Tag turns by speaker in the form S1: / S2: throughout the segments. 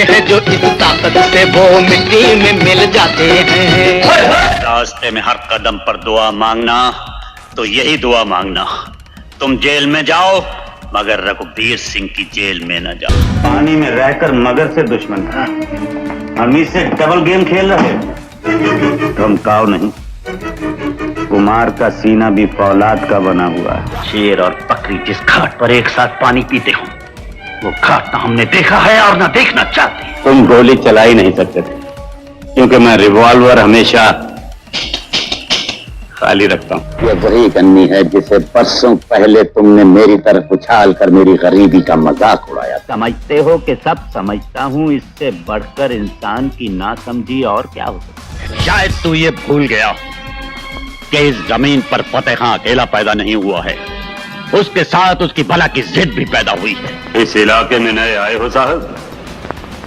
S1: हैं जो इस ताकत से वो मिट्टी में मिल जाते हैं।
S2: रास्ते में हर कदम पर दुआ मांगना तो यही दुआ मांगना, तुम जेल में जाओ मगर रघुबीर सिंह की जेल में न जाओ। पानी में रहकर मगर से दुश्मन था, हम इससे डबल गेम खेल रहे। तुम काव नहीं, कुमार का सीना भी फौलाद का बना हुआ है। शेर और बकरी जिस घाट पर एक साथ पानी पीते हो वो घाट ना हमने देखा है और ना देखना चाहते। तुम गोली चला ही नहीं सकते थे क्योंकि मैं रिवॉल्वर हमेशा खाली रखता हूँ। ये वही गन्नी है जिसे परसों पहले तुमने मेरी तरफ उछाल कर मेरी गरीबी का मजाक उड़ाया। समझते हो कि सब समझता हूँ, इससे बढ़कर इंसान की नासमझी और क्या हो सकता है। शायद तू ये भूल गया कि इस जमीन पर फतेह खां अकेला पैदा नहीं हुआ है, उसके साथ उसकी भला की जिद भी पैदा हुई है। इस इलाके में नए आए हो साहब,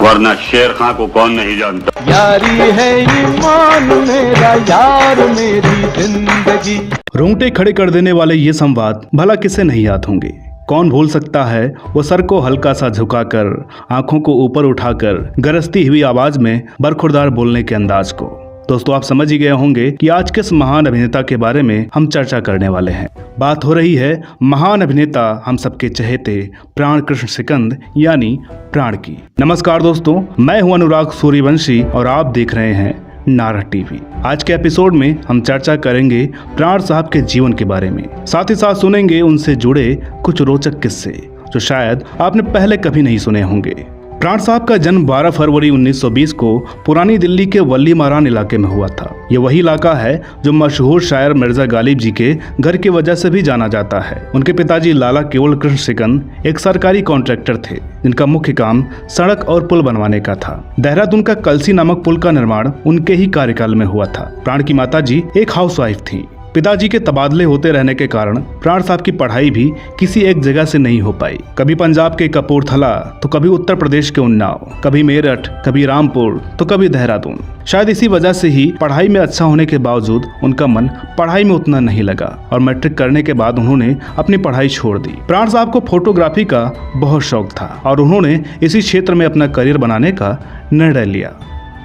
S2: वरना शेर खां को कौन नहीं जानता।
S3: यारी है ईमान मेरा यार मेरी जिंदगी।
S4: रोंगटे खड़े कर देने वाले ये संवाद भला किसे नहीं याद होंगे। कौन भूल सकता है वो सर को हल्का सा झुकाकर, आंखों को ऊपर उठाकर गरजती हुई आवाज में बरखुरदार बोलने के अंदाज को। दोस्तों, आप समझ ही गए होंगे कि आज किस महान अभिनेता के बारे में हम चर्चा करने वाले हैं। बात हो रही है महान अभिनेता, हम सबके चहेते प्राण कृष्ण सिकंद यानी प्राण की। नमस्कार दोस्तों, मैं हूं अनुराग सूर्यवंशी और आप देख रहे हैं नारद टीवी। आज के एपिसोड में हम चर्चा करेंगे प्राण साहब के जीवन के बारे में, साथ ही साथ सुनेंगे उनसे जुड़े कुछ रोचक किस्से जो शायद आपने पहले कभी नहीं सुने होंगे। प्राण साहब का जन्म 12 फरवरी 1920 को पुरानी दिल्ली के वल्ली मारान इलाके में हुआ था। ये वही इलाका है जो मशहूर शायर मिर्जा गालिब जी के घर की वजह से भी जाना जाता है। उनके पिताजी लाला केवल कृष्ण सिकंद एक सरकारी कॉन्ट्रैक्टर थे जिनका मुख्य काम सड़क और पुल बनवाने का था। देहरादून का कलसी नामक पुल का निर्माण उनके ही कार्यकाल में हुआ था। प्राण की माताजी एक हाउसवाइफ थी। पिताजी के तबादले होते रहने के कारण प्राण साहब की पढ़ाई भी किसी एक जगह से नहीं हो पाई। कभी पंजाब के कपूरथला तो कभी उत्तर प्रदेश के उन्नाव, कभी मेरठ, कभी रामपुर तो कभी देहरादून। शायद इसी वजह से ही पढ़ाई में अच्छा होने के बावजूद उनका मन पढ़ाई में उतना नहीं लगा और मैट्रिक करने के बाद उन्होंने अपनी पढ़ाई छोड़ दी। प्राण साहब को फोटोग्राफी का बहुत शौक था और उन्होंने इसी क्षेत्र में अपना करियर बनाने का निर्णय लिया।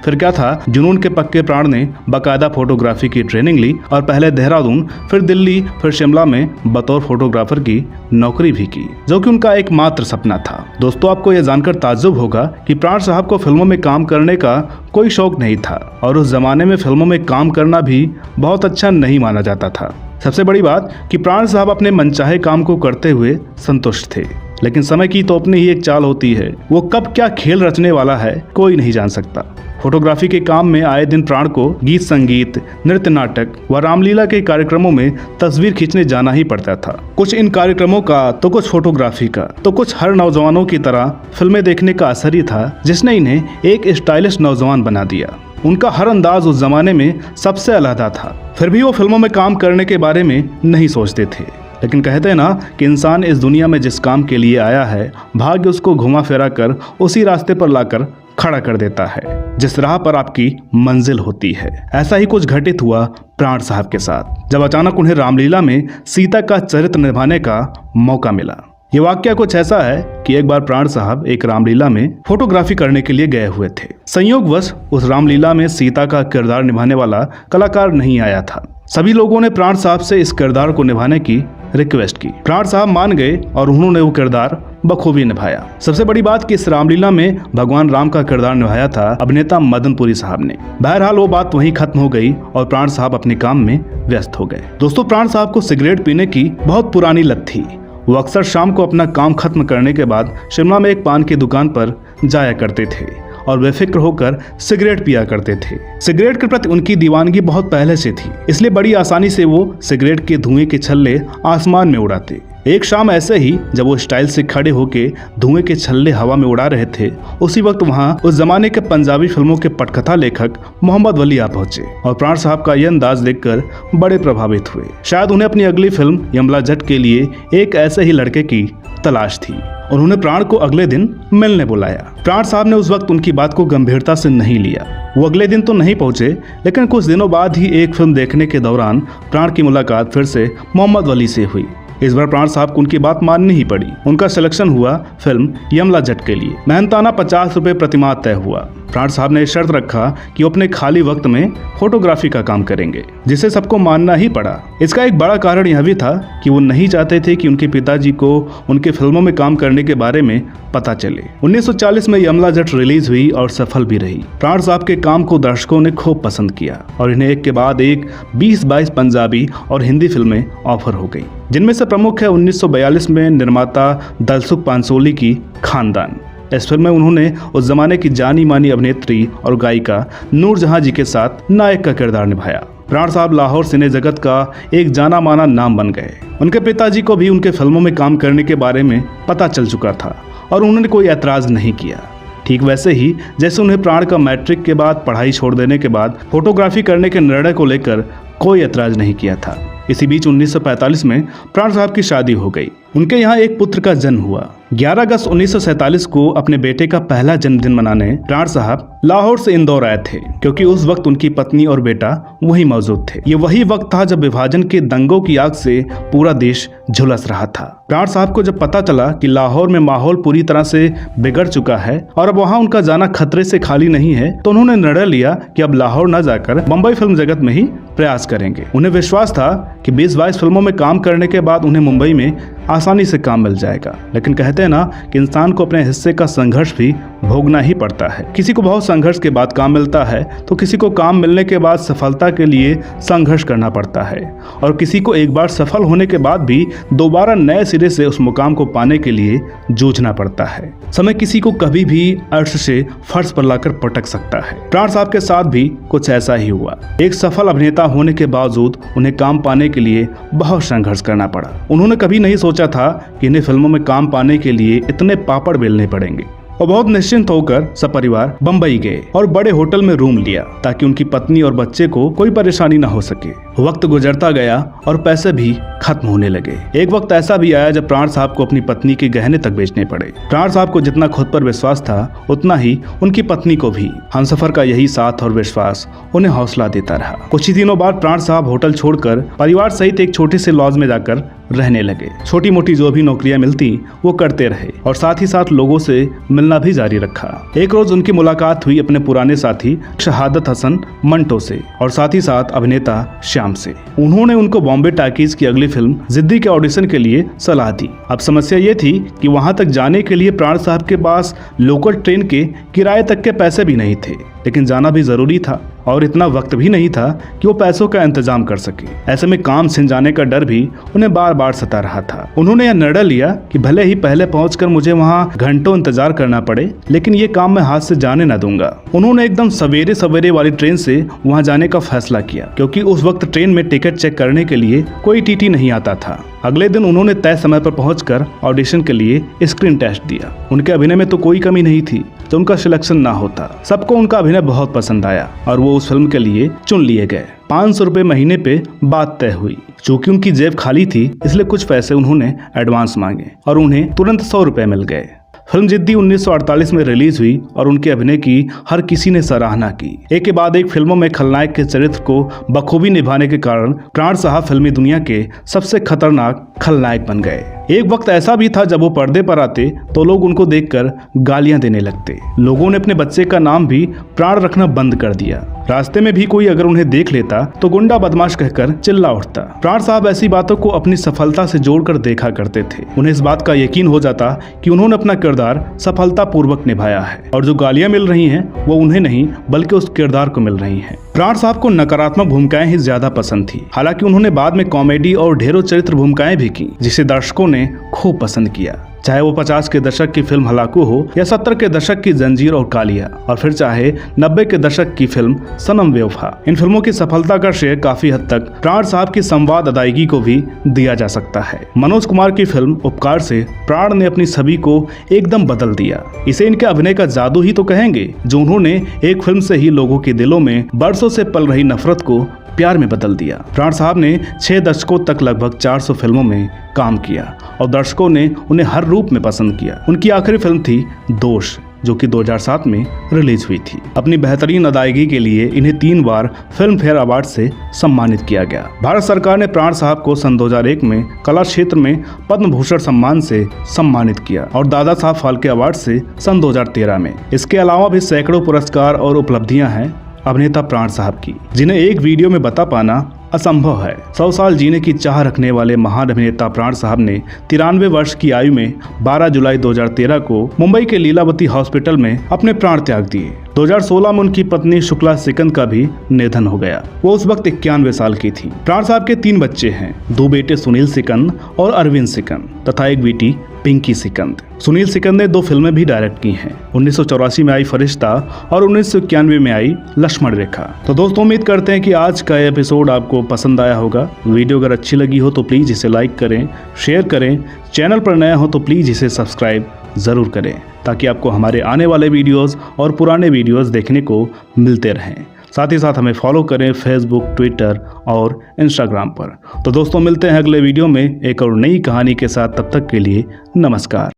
S4: फिर क्या था, जुनून के पक्के प्राण ने बाकायदा फोटोग्राफी की ट्रेनिंग ली और पहले देहरादून, फिर दिल्ली, फिर शिमला में बतौर फोटोग्राफर की नौकरी भी की, जो कि उनका एकमात्र सपना था। दोस्तों, आपको यह जानकर ताज्जुब होगा कि प्राण साहब को फिल्मों में काम करने का कोई शौक नहीं था और उस जमाने में फिल्मों में काम करना भी बहुत अच्छा नहीं माना जाता था। सबसे बड़ी बात कि प्राण साहब अपने मनचाहे काम को करते हुए संतुष्ट थे, लेकिन समय की तो अपनी ही एक चाल होती है। वो कब क्या खेल रचने वाला है कोई नहीं जान सकता। फोटोग्राफी के काम में आए दिन प्राण को गीत संगीत, नृत्य नाटक व रामलीला के कार्यक्रमों में तस्वीर खींचने जाना ही पड़ता था। कुछ इन कार्यक्रमों का तो कुछ फोटोग्राफी का तो कुछ हर नौजवानों की तरह फिल्में देखने का असर ही था जिसने इन्हें एक स्टाइलिश नौजवान बना दिया। उनका हर अंदाज उस जमाने में सबसे अलग था। फिर भी वो फिल्मों में काम करने के बारे में नहीं सोचते थे, लेकिन कहते हैं ना कि इंसान इस दुनिया में जिस काम के लिए आया है भाग्य उसको घुमा फिरा कर उसी रास्ते पर लाकर खड़ा कर देता है जिस राह पर आपकी मंजिल होती है। ऐसा ही कुछ घटित हुआ प्राण साहब के साथ जब अचानक उन्हें रामलीला में सीता का चरित्र निभाने का मौका मिला। ये वाकया कुछ ऐसा है कि एक बार प्राण साहब एक रामलीला में फोटोग्राफी करने के लिए गए हुए थे। संयोगवश उस रामलीला में सीता का किरदार निभाने वाला कलाकार नहीं आया था। सभी लोगों ने प्राण साहब से इस किरदार को निभाने की रिक्वेस्ट की। प्राण साहब मान गए और उन्होंने वो किरदार बखूबी निभाया। सबसे बड़ी बात कि इस रामलीला में भगवान राम का किरदार निभाया था अभिनेता मदनपुरी साहब ने। बहरहाल वो बात वहीं खत्म हो गई और प्राण साहब अपने काम में व्यस्त हो गए। दोस्तों, प्राण साहब को सिगरेट पीने की बहुत पुरानी लत थी। वो अक्सर शाम को अपना काम खत्म करने के बाद शिमला में एक पान की दुकान पर जाया करते थे और बेफिक्र होकर सिगरेट पिया करते थे। सिगरेट के प्रति उनकी दीवानगी बहुत पहले से थी, इसलिए बड़ी आसानी से वो सिगरेट के धुएं के छल्ले आसमान में उड़ाते। एक शाम ऐसे ही जब वो स्टाइल से खड़े होके धुएं के छल्ले हवा में उड़ा रहे थे, उसी वक्त वहाँ उस जमाने के पंजाबी फिल्मों के पटकथा लेखक मोहम्मद वली आ पहुंचे और प्राण साहब का यह अंदाज देखकर बड़े प्रभावित हुए। शायद उन्हें अपनी अगली फिल्म यमला जट के लिए एक ऐसे ही लड़के की तलाश थी। उन्होंने प्राण को अगले दिन मिलने बुलाया। प्राण साहब ने उस वक्त उनकी बात को गंभीरता से नहीं लिया। वो अगले दिन तो नहीं पहुंचे, लेकिन कुछ दिनों बाद ही एक फिल्म देखने के दौरान प्राण की मुलाकात फिर से मोहम्मद वली से हुई। इस बार प्राण साहब को उनकी बात माननी ही पड़ी। उनका सिलेक्शन हुआ फिल्म यमला जट के लिए। मेहनताना 50 रुपए प्रतिमाह तय हुआ। प्राण साहब ने शर्त रखा कि वो अपने खाली वक्त में फोटोग्राफी का काम करेंगे, जिसे सबको मानना ही पड़ा। इसका एक बड़ा कारण यह भी था कि वो नहीं चाहते थे कि उनके पिताजी को उनके फिल्मों में काम करने के बारे में पता चले। 1940 में यमला जट रिलीज हुई और सफल भी रही। प्राण साहब के काम को दर्शकों ने खूब पसंद किया और इन्हें एक के बाद एक 20-22 पंजाबी और हिंदी फिल्में ऑफर हो गई, जिनमें से प्रमुख है 1942 में निर्माता दलसुख पांचोली की खानदान। इस फिल्म में उन्होंने उस जमाने की जानी मानी अभिनेत्री और गायिका नूरजहां जी के साथ नायक का किरदार निभाया। प्राण साहब लाहौर सिने जगत का एक जाना माना नाम बन गए। उनके पिताजी को भी उनके फिल्मों में काम करने के बारे में पता चल चुका था और उन्होंने कोई ऐतराज नहीं किया। ठीक वैसे ही जैसे उन्हें प्राण का मैट्रिक के बाद पढ़ाई छोड़ देने के बाद फोटोग्राफी करने के निर्णय को लेकर कोई ऐतराज नहीं किया था। इसी बीच 1945 में प्राण साहब की शादी हो गई। उनके यहाँ एक पुत्र का जन्म हुआ। 11 अगस्त 1947 को अपने बेटे का पहला जन्मदिन मनाने प्राण साहब लाहौर से इंदौर आए थे, क्योंकि उस वक्त उनकी पत्नी और बेटा वहीं मौजूद थे। ये वही वक्त था जब विभाजन के दंगों की आग से पूरा देश झुलस रहा था। प्राण साहब को जब पता चला कि लाहौर में माहौल पूरी तरह से बिगड़ चुका है और अब वहाँ उनका जाना खतरे से खाली नहीं है, तो उन्होंने निर्णय लिया कि अब लाहौर न जाकर मुंबई फिल्म जगत में ही प्रयास करेंगे। उन्हें विश्वास था कि 20-22 फिल्मों में काम करने के बाद उन्हें मुंबई में आसानी से काम मिल जाएगा। लेकिन कहते हैं ना कि इंसान को अपने हिस्से का संघर्ष भी भोगना ही पड़ता है। किसी को बहुत संघर्ष के बाद काम मिलता है, तो किसी को काम मिलने के बाद सफलता के लिए संघर्ष करना पड़ता है, और किसी को एक बार सफल होने के बाद भी दोबारा नए सिरे से उस मुकाम को पाने के लिए जूझना पड़ता है। समय किसी को कभी भी अर्श से फर्श पर लाकर पटक सकता है। प्राण साहब के साथ भी कुछ ऐसा ही हुआ। एक सफल अभिनेता होने के बावजूद उन्हें काम पाने के लिए बहुत संघर्ष करना पड़ा। उन्होंने कभी नहीं सोचा था कि इन्हें फिल्मों में काम पाने के लिए इतने पापड़ बेलने पड़ेंगे, और बहुत निश्चिंत होकर सपरिवार बंबई गए और बड़े होटल में रूम लिया ताकि उनकी पत्नी और बच्चे को कोई परेशानी न हो सके। वक्त गुजरता गया और पैसे भी खत्म होने लगे। एक वक्त ऐसा भी आया जब प्राण साहब को अपनी पत्नी के गहने तक बेचने पड़े। प्राण साहब को जितना खुद पर विश्वास था, उतना ही उनकी पत्नी को भी। हमसफर का यही साथ और विश्वास उन्हें हौसला देता रहा। कुछ ही दिनों बाद प्राण साहब होटल छोड़कर परिवार सहित एक छोटे से लॉज में जाकर रहने लगे। छोटी मोटी जो भी नौकरियां मिलती वो करते रहे और साथ ही साथ लोगों से मिलना भी जारी रखा। एक रोज उनकी मुलाकात हुई अपने पुराने साथी शहादत हसन मंटो से और साथ ही साथ अभिनेता श्याम से। उन्होंने उनको बॉम्बे टाकीज की अगली फिल्म जिद्दी के ऑडिशन के लिए सलाह दी। अब समस्या ये थी कि वहां तक जाने के लिए प्राण साहब के पास लोकल ट्रेन के किराए तक के पैसे भी नहीं थे, लेकिन जाना भी जरूरी था और इतना वक्त भी नहीं था कि वो पैसों का इंतजाम कर सके। ऐसे में काम छिन जाने का डर भी उन्हें बार बार सता रहा था। उन्होंने यह निर्णय लिया कि भले ही पहले पहुंचकर मुझे वहां घंटों इंतजार करना पड़े, लेकिन ये काम मैं हाथ से जाने न दूंगा। उन्होंने एकदम सवेरे सवेरे वाली ट्रेन से वहां जाने का फैसला किया, क्योंकि उस वक्त ट्रेन में टिकट चेक करने के लिए कोई टीटी नहीं आता था। अगले दिन उन्होंने तय समय पर पहुंचकर ऑडिशन के लिए स्क्रीन टेस्ट दिया। उनके अभिनय में तो कोई कमी नहीं थी तो उनका सिलेक्शन ना होता। सबको उनका अभिनय बहुत पसंद आया और वो उस फिल्म के लिए चुन लिए गए। 500 रुपए महीने पे बात तय हुई। चूंकि उनकी जेब खाली थी, इसलिए कुछ पैसे उन्होंने एडवांस मांगे और उन्हें तुरंत 100 रुपए मिल गए। फिल्म जिद्दी 1948 में रिलीज हुई और उनके अभिनय की हर किसी ने सराहना की। एक के बाद एक फिल्मों में खलनायक के चरित्र को बखूबी निभाने के कारण प्राण साहब फिल्मी दुनिया के सबसे खतरनाक खलनायक बन गए। एक वक्त ऐसा भी था जब वो पर्दे पर आते तो लोग उनको देखकर गालियां देने लगते। लोगों ने अपने बच्चे का नाम भी प्राण रखना बंद कर दिया। रास्ते में भी कोई अगर उन्हें देख लेता तो गुंडा बदमाश कहकर चिल्ला उठता। प्राण साहब ऐसी बातों को अपनी सफलता से जोड़कर देखा करते थे। उन्हें इस बात का यकीन हो जाता कि उन्होंने अपना किरदार सफलतापूर्वक निभाया है और जो गालियां मिल रही हैं वो उन्हें नहीं बल्कि उस किरदार को मिल रही हैं। प्राण साहब को नकारात्मक भूमिकाएं ही ज्यादा पसंद थी। हालांकि उन्होंने बाद में कॉमेडी और ढेरों चरित्र भूमिकाएं भी की, जिसे दर्शकों ने खूब पसंद किया। चाहे वो 50 के दशक की फिल्म हलाकू हो या 70 के दशक की जंजीर और कालिया, और फिर चाहे 90 के दशक की फिल्म सनम बेवफा। इन फिल्मों की सफलता का श्रेय काफी हद तक प्राण साहब की संवाद अदायगी को भी दिया जा सकता है। मनोज कुमार की फिल्म उपकार से प्राण ने अपनी छवि को एकदम बदल दिया। इसे इनके अभिनय का जादू ही तो कहेंगे, जो उन्होंने एक फिल्म से ही लोगों के दिलों में बरसों से पल रही नफरत को प्यार में बदल दिया। प्राण साहब ने 6 दशकों तक लगभग 400 फिल्मों में काम किया और दर्शकों ने उन्हें हर रूप में पसंद किया। उनकी आखिरी फिल्म थी दोष, जो कि 2007 में रिलीज हुई थी। अपनी बेहतरीन अदायगी के लिए इन्हें 3 बार फिल्म फेयर अवार्ड से सम्मानित किया गया। भारत सरकार ने प्राण साहब को सन 2001 में कला क्षेत्र में पद्म भूषण सम्मान से सम्मानित किया और दादा साहब फाल्के अवार्ड से सन 2013 में। इसके अलावा भी सैकड़ों पुरस्कार और उपलब्धियां हैं अभिनेता प्राण साहब की, जिन्हें एक वीडियो में बता पाना असंभव है। 100 साल जीने की चाह रखने वाले महान अभिनेता प्राण साहब ने 93 वर्ष की आयु में 12 जुलाई 2013 को मुंबई के लीलावती हॉस्पिटल में अपने प्राण त्याग दिए। 2016 में उनकी पत्नी शुक्ला सिकंद का भी निधन हो गया। वो उस वक्त 91 साल की थी। प्राण साहब के 3 बच्चे हैं, 2 बेटे सुनील सिकंद और अरविंद सिकंद तथा एक बेटी पिंकी सिकंद। सुनील सिकंद ने 2 फिल्में भी डायरेक्ट की हैं। 1984 में आई फरिश्ता और 1991 में आई लक्ष्मण रेखा। तो दोस्तों, उम्मीद करते हैं कि आज का एपिसोड आपको पसंद आया होगा। वीडियो अगर अच्छी लगी हो तो प्लीज़ इसे लाइक करें, शेयर करें। चैनल पर नया हो तो प्लीज़ इसे सब्सक्राइब ज़रूर करें, ताकि आपको हमारे आने वाले वीडियोज़ और पुराने वीडियोज़ देखने को मिलते रहें। साथ ही साथ हमें फॉलो करें फेसबुक, ट्विटर और इंस्टाग्राम पर। तो दोस्तों, मिलते हैं अगले वीडियो में एक और नई कहानी के साथ। तब तक के लिए नमस्कार।